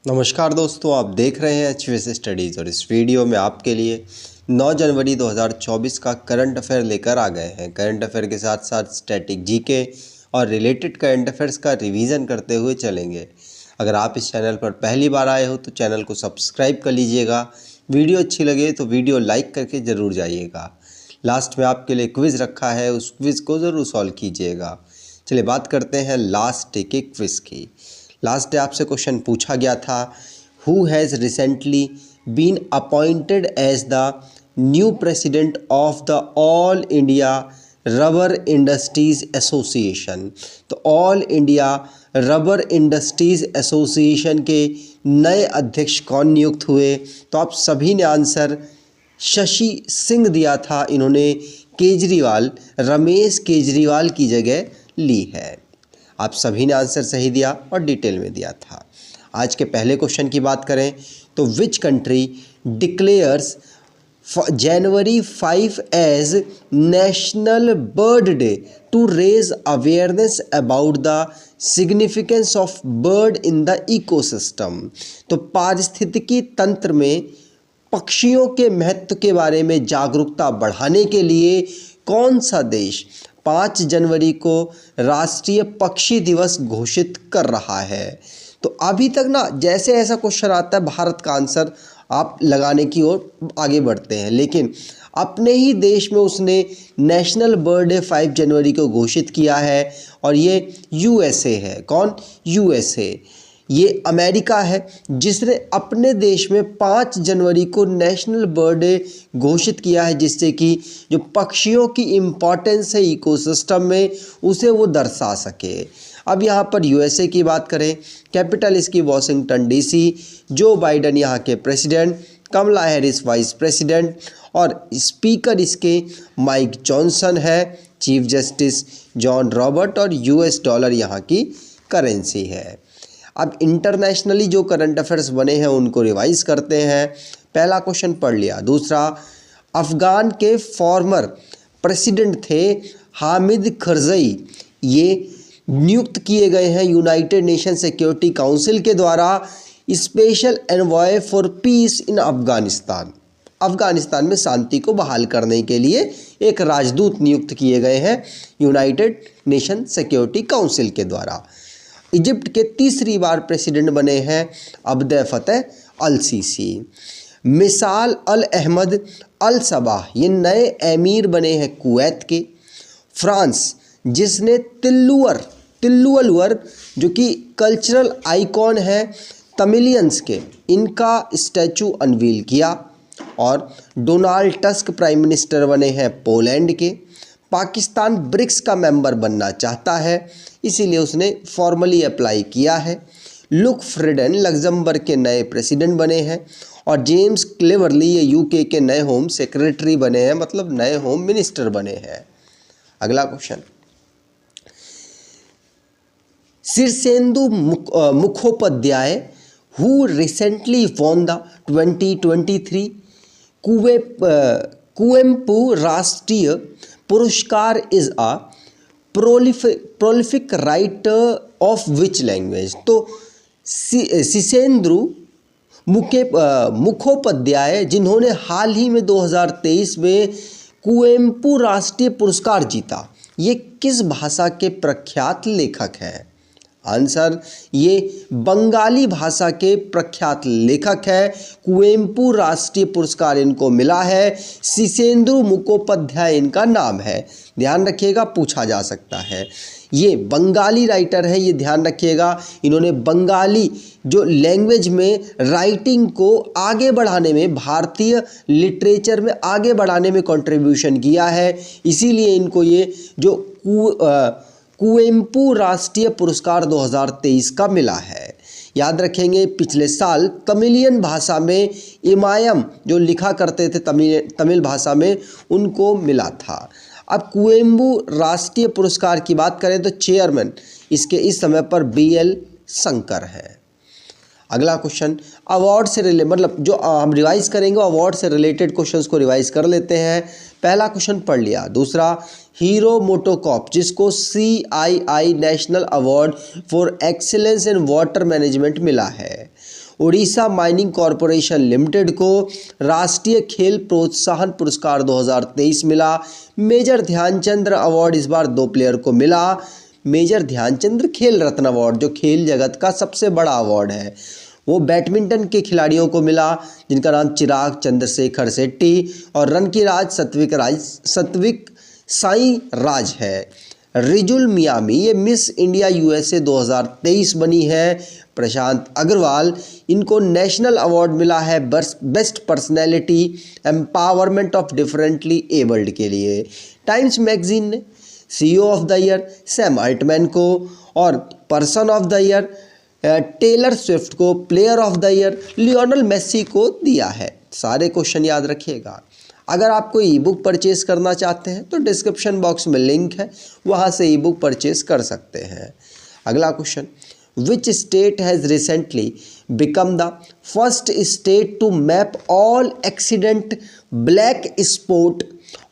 नमस्कार दोस्तों, आप देख रहे हैं एचवीएस स्टडीज़ और इस वीडियो में आपके लिए 9 जनवरी 2024 का करंट अफेयर लेकर आ गए हैं। करंट अफेयर के साथ साथ स्टैटिक जीके और रिलेटेड करंट अफेयर्स का रिवीजन करते हुए चलेंगे। अगर आप इस चैनल पर पहली बार आए हो तो चैनल को सब्सक्राइब कर लीजिएगा। वीडियो अच्छी लगे तो वीडियो लाइक करके ज़रूर जाइएगा। लास्ट में आपके लिए क्विज़ रखा है, उस क्विज़ को ज़रूर सॉल्व कीजिएगा। चलिए बात करते हैं लास्ट डे के क्विज़ की। लास्ट डे आपसे क्वेश्चन पूछा गया था, who has recently been appointed as the new president of the All India Rubber Industries Association. तो All India Rubber Industries Association के नए अध्यक्ष कौन नियुक्त हुए? तो आप सभी ने आंसर शशि सिंह दिया था। इन्होंने केजरीवाल, रमेश केजरीवाल की जगह ली है। आप सभी ने आंसर सही दिया और डिटेल में दिया था। आज के पहले क्वेश्चन की बात करें तो which country declares January 5 as national bird day to raise awareness about the significance of bird in the ecosystem. तो पारिस्थितिकी तंत्र में पक्षियों के महत्व के बारे में जागरूकता बढ़ाने के लिए कौन सा देश 5 जनवरी को राष्ट्रीय पक्षी दिवस घोषित कर रहा है? तो अभी तक ना जैसे ऐसा क्वेश्चन आता है भारत का आंसर आप लगाने की ओर आगे बढ़ते हैं, लेकिन अपने ही देश में उसने नेशनल बर्ड डे 5 जनवरी को घोषित किया है और ये यूएसए है। कौन? यूएसए। ये अमेरिका है जिसने अपने देश में 5 जनवरी को नेशनल बर्ड डे घोषित किया है, जिससे कि जो पक्षियों की इम्पोर्टेंस है इकोसिस्टम में उसे वो दर्शा सके। अब यहाँ पर यूएसए की बात करें, कैपिटल इसकी वॉशिंगटन डीसी, जो बाइडन यहाँ के प्रेसिडेंट, कमला हैरिस वाइस प्रेसिडेंट और स्पीकर इसके माइक जॉनसन है, चीफ जस्टिस जॉन रॉबर्ट और यूएस डॉलर यहाँ की करेंसी है। अब इंटरनेशनली जो करंट अफेयर्स बने हैं उनको रिवाइज करते हैं। पहला क्वेश्चन पढ़ लिया। दूसरा, अफ़गान के फॉर्मर प्रेसिडेंट थे हामिद करज़ई, ये नियुक्त किए गए हैं यूनाइटेड नेशन सिक्योरिटी काउंसिल के द्वारा स्पेशल एनवॉय फॉर पीस इन अफ़गानिस्तान। अफ़गानिस्तान में शांति को बहाल करने के लिए एक राजदूत नियुक्त किए गए हैं यूनाइटेड नेशन सिक्योरिटी काउंसिल के द्वारा। इजिप्ट के तीसरी बार प्रेसिडेंट बने हैं अब्देल फतेह अल सीसी। मिसाल अल अहमद अल सबाह, ये नए एमीर बने हैं कुवैत के। फ्रांस, जिसने तिल्लुअलवर जो कि कल्चरल आइकॉन है तमिलियंस के, इनका स्टैचू अनवील किया। और डोनाल्ड टस्क प्राइम मिनिस्टर बने हैं पोलैंड के। पाकिस्तान ब्रिक्स का मेंबर बनना चाहता है, इसीलिए उसने फॉर्मली अप्लाई किया है। लुक फ्रिडन लग्जमबर्ग के नए प्रेसिडेंट बने हैं और जेम्स क्लेवरली ये यूके के नए होम सेक्रेटरी बने हैं, मतलब नए होम मिनिस्टर बने हैं। अगला question, Shirshendu Mukhopadhyay who recently won the 2023 Kuvempu राष्ट्रीय पुरस्कार is a prolific writer of which language. तो शीर्षेंदु मुखोपाध्याय, जिन्होंने हाल ही में 2023 में कुवेम्पु राष्ट्रीय पुरस्कार जीता, ये किस भाषा के प्रख्यात लेखक हैं? आंसर, ये बंगाली भाषा के प्रख्यात लेखक है। कुवेम्पु राष्ट्रीय पुरस्कार इनको मिला है। शीर्षेंदु मुखोपाध्याय इनका नाम है। ध्यान रखिएगा, पूछा जा सकता है। ये बंगाली राइटर है, ये ध्यान रखिएगा। इन्होंने बंगाली जो लैंग्वेज में राइटिंग को आगे बढ़ाने में, भारतीय लिटरेचर में आगे बढ़ाने में कंट्रीब्यूशन किया है, इसीलिए इनको ये जो कुवेम्पु राष्ट्रीय पुरस्कार 2023 का मिला है। याद रखेंगे, पिछले साल तमिलियन भाषा में इमायम जो लिखा करते थे तमिल भाषा में, उनको मिला था। अब कुवेम्पु राष्ट्रीय पुरस्कार की बात करें तो चेयरमैन इसके इस समय पर BL शंकर है। अगला क्वेश्चन, अवार्ड से मतलब जो हम रिवाइज करेंगे अवार्ड से रिलेटेड क्वेश्चंस को रिवाइज कर लेते हैं। पहला क्वेश्चन पढ़ लिया। दूसरा, हीरो मोटोकॉर्प, जिसको CII national award for excellence in water management मिला है, उड़ीसा माइनिंग कॉरपोरेशन लिमिटेड को राष्ट्रीय खेल प्रोत्साहन पुरस्कार 2023 मिला। मेजर ध्यानचंद अवार्ड इस बार 2 प्लेयर को मिला। मेजर ध्यानचंद खेल रत्न अवार्ड जो खेल जगत का सबसे बड़ा अवार्ड है वो बैडमिंटन के खिलाड़ियों को मिला, जिनका नाम चिराग चंद्रशेखर शेट्टी और रन की राज सत्विक साई राज है। रिजुल मियामी ये मिस इंडिया यूएसए 2023 बनी है। प्रशांत अग्रवाल इनको नेशनल अवार्ड मिला है best personality empowerment of differently abled के लिए। टाइम्स मैगजीन ने CEO of the year Sam Altman को और person of the year Taylor Swift को, player of the year Lionel Messi को दिया है। सारे क्वेश्चन याद रखिएगा। अगर आप कोई ई बुक परचेज करना चाहते हैं तो डिस्क्रिप्शन बॉक्स में लिंक है, वहाँ से ई बुक परचेज कर सकते हैं। अगला question, which state has recently become the first state to map all accident black spot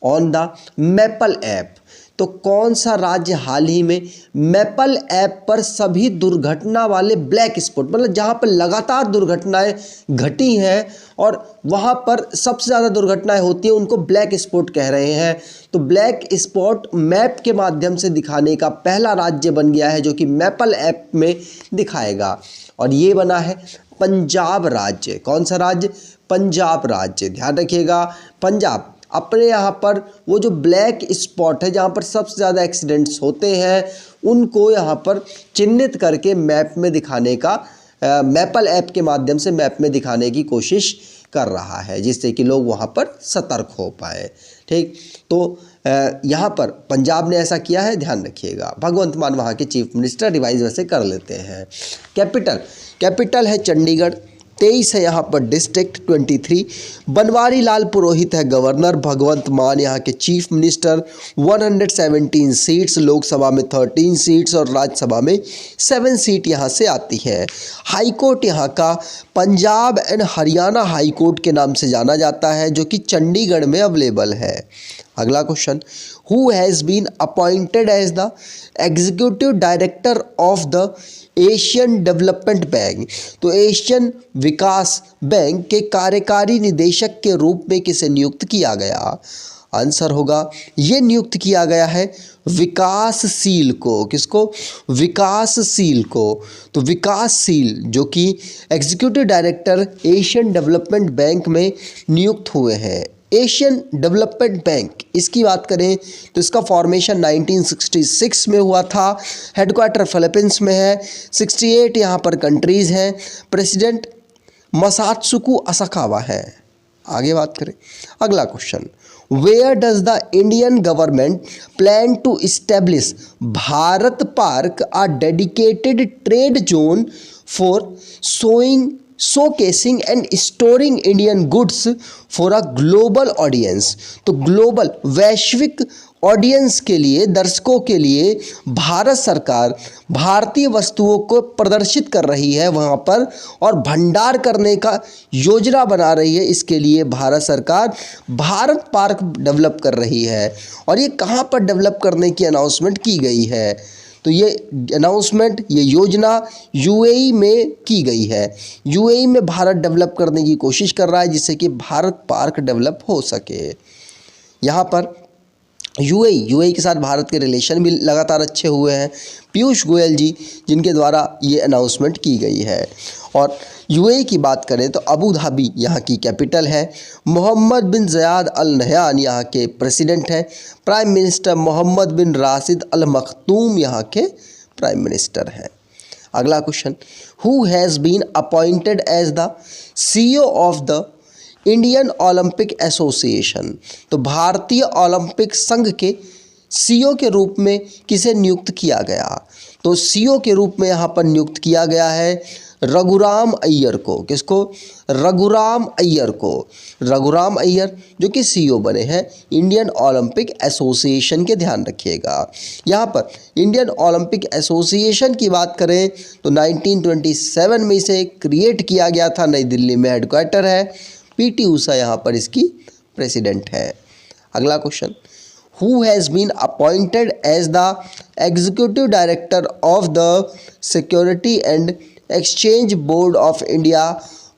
on the Mappls app. तो कौन सा राज्य हाल ही में मैपल ऐप पर सभी दुर्घटना वाले ब्लैक स्पॉट, मतलब जहां पर लगातार दुर्घटनाएं घटी हैं और वहां पर सबसे ज़्यादा दुर्घटनाएं होती हैं, उनको ब्लैक स्पॉट कह रहे हैं। तो ब्लैक स्पॉट मैप के माध्यम से दिखाने का पहला राज्य बन गया है जो कि मैपल ऐप में दिखाएगा, और ये बना है पंजाब राज्य। कौन सा राज्य? पंजाब राज्य। ध्यान रखिएगा, पंजाब अपने यहाँ पर वो जो ब्लैक स्पॉट है जहाँ पर सबसे ज़्यादा एक्सीडेंट्स होते हैं उनको यहाँ पर चिन्हित करके मैप में दिखाने का मैपल ऐप के माध्यम से मैप में दिखाने की कोशिश कर रहा है, जिससे कि लोग वहाँ पर सतर्क हो पाए। ठीक, तो यहाँ पर पंजाब ने ऐसा किया है, ध्यान रखिएगा। भगवंत मान वहाँ के चीफ मिनिस्टर, रिवाइज वैसे कर लेते हैं। कैपिटल है चंडीगढ़। 23 है यहाँ पर डिस्ट्रिक्ट। 23 बनवारी लाल पुरोहित है गवर्नर। भगवंत मान यहाँ के चीफ मिनिस्टर। 117 सीट्स, लोकसभा में 13 सीट्स और राज्यसभा में 7 सीट यहाँ से आती है। हाई कोर्ट यहाँ का Punjab and Haryana high court के नाम से जाना जाता है, जो कि चंडीगढ़ में अवेलेबल है। अगला question, who has been appointed as the executive director of the Asian development bank. तो एशियन विकास बैंक के कार्यकारी निदेशक के रूप में किसे नियुक्त किया गया? आंसर होगा ये नियुक्त किया गया है विकासशील को। किसको? विकासशील को। तो विकासशील जो कि executive director Asian development bank में नियुक्त हुए हैं। एशियन डेवलपमेंट बैंक, इसकी बात करें तो इसका फॉर्मेशन 1966 में हुआ था। हेडक्वार्टर फिलीपींस में है। 68 यहाँ पर कंट्रीज़ हैं। प्रेसिडेंट मसात्सुको असाकावा है। आगे बात करें, अगला question, where does the Indian government plan to establish Bharat park a dedicated trade zone for showcasing and storing Indian goods for a global audience. तो ग्लोबल वैश्विक ऑडियंस के लिए, दर्शकों के लिए भारत सरकार भारतीय वस्तुओं को प्रदर्शित कर रही है वहाँ पर और भंडार करने का योजना बना रही है। इसके लिए भारत सरकार भारत पार्क डेवलप कर रही है। और ये कहाँ पर डेवलप करने की अनाउंसमेंट की गई है? तो ये अनाउंसमेंट, ये योजना यूएई में की गई है। यूएई में भारत डेवलप करने की कोशिश कर रहा है जिससे कि भारत पार्क डेवलप हो सके। यहाँ पर यूएई के साथ भारत के रिलेशन भी लगातार अच्छे हुए हैं। पीयूष गोयल जी जिनके द्वारा ये अनाउंसमेंट की गई है। और यूएई की बात करें तो अबू धाबी यहाँ की कैपिटल है। मोहम्मद बिन ज़याद अल नहयान यहाँ के प्रेसिडेंट हैं। Prime minister Mohammed bin Rashid Al Maktoum यहाँ के प्राइम मिनिस्टर हैं। अगला question, who has been appointed as the CEO of the Indian Olympic association. तो भारतीय ओलंपिक संघ के CEO के रूप में किसे नियुक्त किया गया? तो CEO के रूप में यहाँ पर नियुक्त किया गया है रघुराम अय्यर को। किसको? रघुराम अय्यर को। रघुराम अय्यर जो कि CEO बने हैं इंडियन ओलंपिक एसोसिएशन के। ध्यान रखिएगा, यहाँ पर इंडियन ओलंपिक एसोसिएशन की बात करें तो 1927 में इसे क्रिएट किया गया था। नई दिल्ली में हेडक्वार्टर है। PT ऊषा यहाँ पर इसकी प्रेसिडेंट है। अगला question, who has been appointed as the executive director of the security and exchange board of India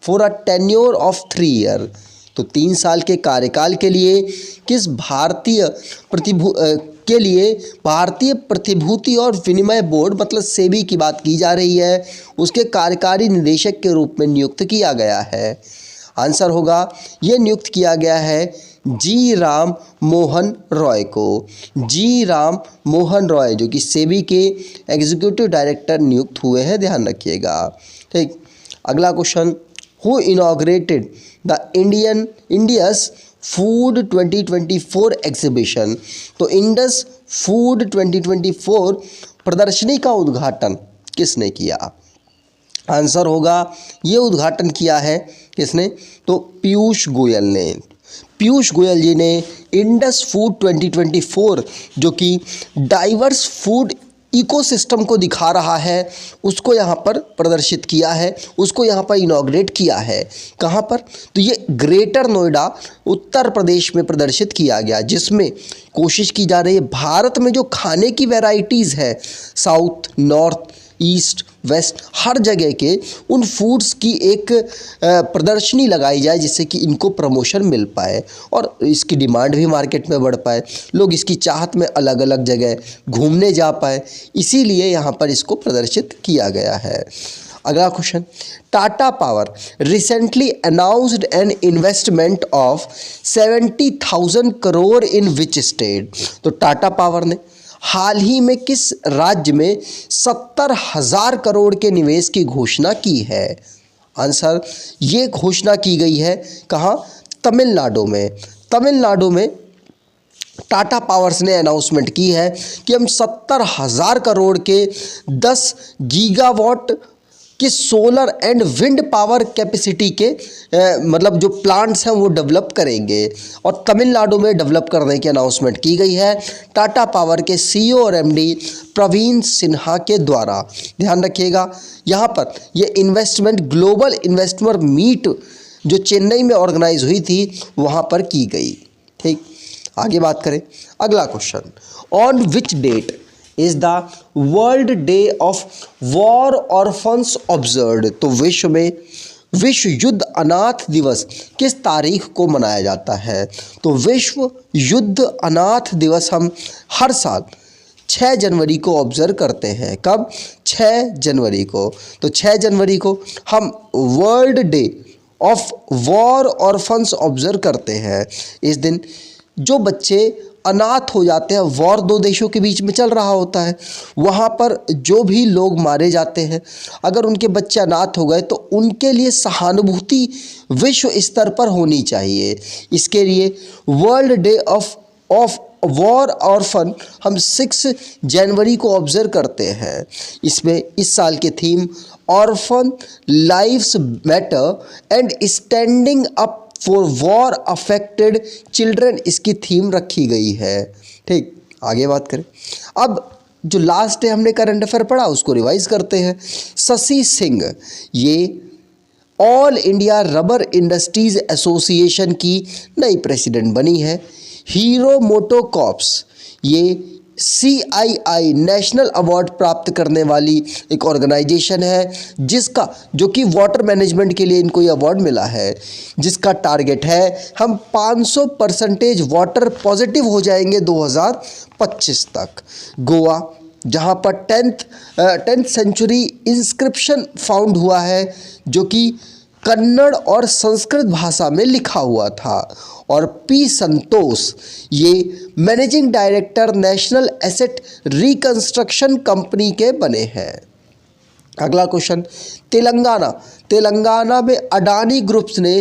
for a tenure of 3 year. तो 3 साल के कार्यकाल के लिए किस भारतीय प्रतिभूति और विनिमय बोर्ड मतलब सेबी की बात की जा रही है, उसके कार्यकारी निदेशक के रूप में नियुक्त किया गया है। आंसर होगा ये नियुक्त किया गया है जी राम मोहन रॉय को। जी राम मोहन रॉय जो कि सेबी के एग्जीक्यूटिव डायरेक्टर नियुक्त हुए हैं, ध्यान रखिएगा। ठीक, अगला question, who inaugurated the Indians food 2024 exhibition. तो इंडस फूड 2024 प्रदर्शनी का उद्घाटन किसने किया? आंसर होगा ये उद्घाटन किया है किसने? तो पीयूष गोयल ने। पीयूष गोयल जी ने इंडस फूड 2024 जो कि डाइवर्स फूड इकोसिस्टम को दिखा रहा है, उसको यहाँ पर प्रदर्शित किया है, उसको यहाँ पर इनॉग्रेट किया है। कहाँ पर? तो ये ग्रेटर नोएडा उत्तर प्रदेश में प्रदर्शित किया गया, जिसमें कोशिश की जा रही है भारत में जो खाने की वैरायटीज़ है, साउथ, नॉर्थ, ईस्ट, वेस्ट, हर जगह के उन फूड्स की एक प्रदर्शनी लगाई जाए, जिससे कि इनको प्रमोशन मिल पाए और इसकी डिमांड भी मार्केट में बढ़ पाए, लोग इसकी चाहत में अलग अलग जगह घूमने जा पाए, इसीलिए यहाँ पर इसको प्रदर्शित किया गया है। अगला question, Tata power recently announced an investment of 70,000 crore in which state. तो टाटा पावर ने हाल ही में किस राज्य में 70,000 करोड़ के निवेश की घोषणा की है? आंसर, ये घोषणा की गई है कहाँ? तमिलनाडु में। तमिलनाडु में टाटा पावर्स ने अनाउंसमेंट की है कि हम 70,000 करोड़ के 10 गीगावाट कि solar and wind power capacity के मतलब जो प्लांट्स हैं वो डेवलप करेंगे और तमिलनाडु में डेवलप करने की अनाउंसमेंट की गई है टाटा पावर के सीईओ और एमडी प्रवीण सिन्हा के द्वारा। ध्यान रखिएगा, यहाँ पर ये इन्वेस्टमेंट ग्लोबल इन्वेस्टर मीट जो चेन्नई में ऑर्गेनाइज हुई थी वहाँ पर की गई। ठीक, आगे बात करें। अगला question, on which date is the world day of war orphans observed. तो विश्व में विश्व युद्ध अनाथ दिवस किस तारीख को मनाया जाता है? तो विश्व युद्ध अनाथ दिवस हम हर साल 6 जनवरी को ऑब्जर्व करते हैं। कब? 6 जनवरी को। तो 6 जनवरी को हम world day of war orphans observe करते हैं। इस दिन जो बच्चे अनाथ हो जाते हैं, वॉर 2 देशों के बीच में चल रहा होता है, वहाँ पर जो भी लोग मारे जाते हैं, अगर उनके बच्चे अनाथ हो गए तो उनके लिए सहानुभूति विश्व स्तर पर होनी चाहिए। इसके लिए world day of war orphan हम 6 जनवरी को ऑब्जर्व करते हैं। इसमें इस साल के theme orphan lives matter and standing up for war affected children, इसकी थीम रखी गई है। ठीक, आगे बात करें। अब जो लास्ट डे हमने करंट अफेयर पढ़ा उसको रिवाइज करते हैं। शशि सिंह ये all India rubber industries association की नई प्रेसिडेंट बनी है। हीरो मोटोकॉर्प्स ये CII नेशनल अवार्ड प्राप्त करने वाली एक ऑर्गेनाइजेशन है, जिसका जो कि वाटर मैनेजमेंट के लिए इनको ये अवार्ड मिला है, जिसका टारगेट है हम 500% वाटर पॉजिटिव हो जाएंगे 2025 तक। गोवा जहाँ पर 10th सेंचुरी इंस्क्रिप्शन फाउंड हुआ है जो कि कन्नड़ और संस्कृत भाषा में लिखा हुआ था। और पी संतोष ये managing director national asset reconstruction company के बने हैं। अगला क्वेश्चन, तेलंगाना में अडानी ग्रुप्स ने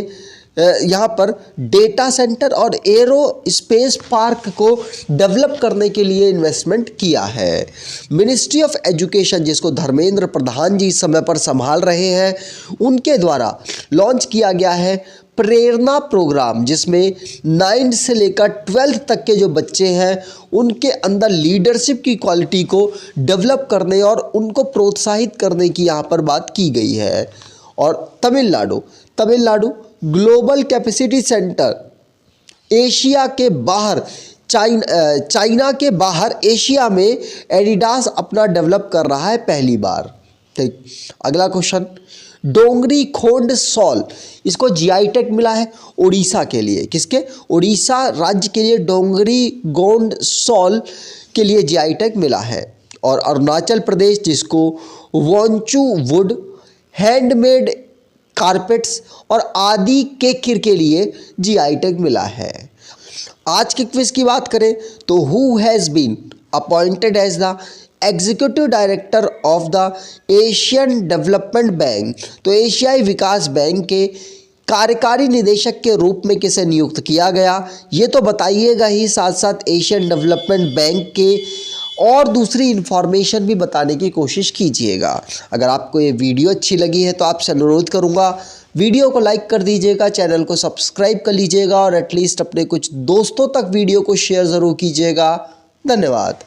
यहाँ पर डेटा सेंटर और एरो स्पेस पार्क को डेवलप करने के लिए इन्वेस्टमेंट किया है। मिनिस्ट्री ऑफ एजुकेशन जिसको धर्मेंद्र प्रधान जी इस समय पर संभाल रहे हैं, उनके द्वारा लॉन्च किया गया है प्रेरणा प्रोग्राम, जिसमें 9 से लेकर 12th तक के जो बच्चे हैं उनके अंदर लीडरशिप की क्वालिटी को डेवलप करने और उनको प्रोत्साहित करने की यहाँ पर बात की गई है। और Tamil Nadu global capacity centre Asia के बाहर चाइना के बाहर एशिया में एडिडास अपना डेवलप कर रहा है पहली बार। ठीक, अगला क्वेश्चन, डोंगरी खोंड सॉल, इसको जीआई टैग मिला है उड़ीसा के लिए। किसके? उड़ीसा राज्य के लिए डोंगरी गोंड सॉल के लिए जीआई टैग मिला है। और अरुणाचल प्रदेश जिसको वॉन्चू वुड, हैंडमेड कारपेट्स और आदि केकिर के लिए जीआई टैग मिला है। आज के क्विज की बात करें तो who has been appointed as the executive director of the Asian development bank, तो एशियाई विकास बैंक के कार्यकारी निदेशक के रूप में किसे नियुक्त किया गया, ये तो बताइएगा ही, साथ साथ एशियन डेवलपमेंट बैंक के और दूसरी इन्फॉर्मेशन भी बताने की कोशिश कीजिएगा। अगर आपको ये वीडियो अच्छी लगी है तो आपसे अनुरोध करूँगा वीडियो को लाइक कर दीजिएगा, चैनल को सब्सक्राइब कर लीजिएगा और एटलीस्ट अपने कुछ दोस्तों तक वीडियो को शेयर ज़रूर कीजिएगा। धन्यवाद।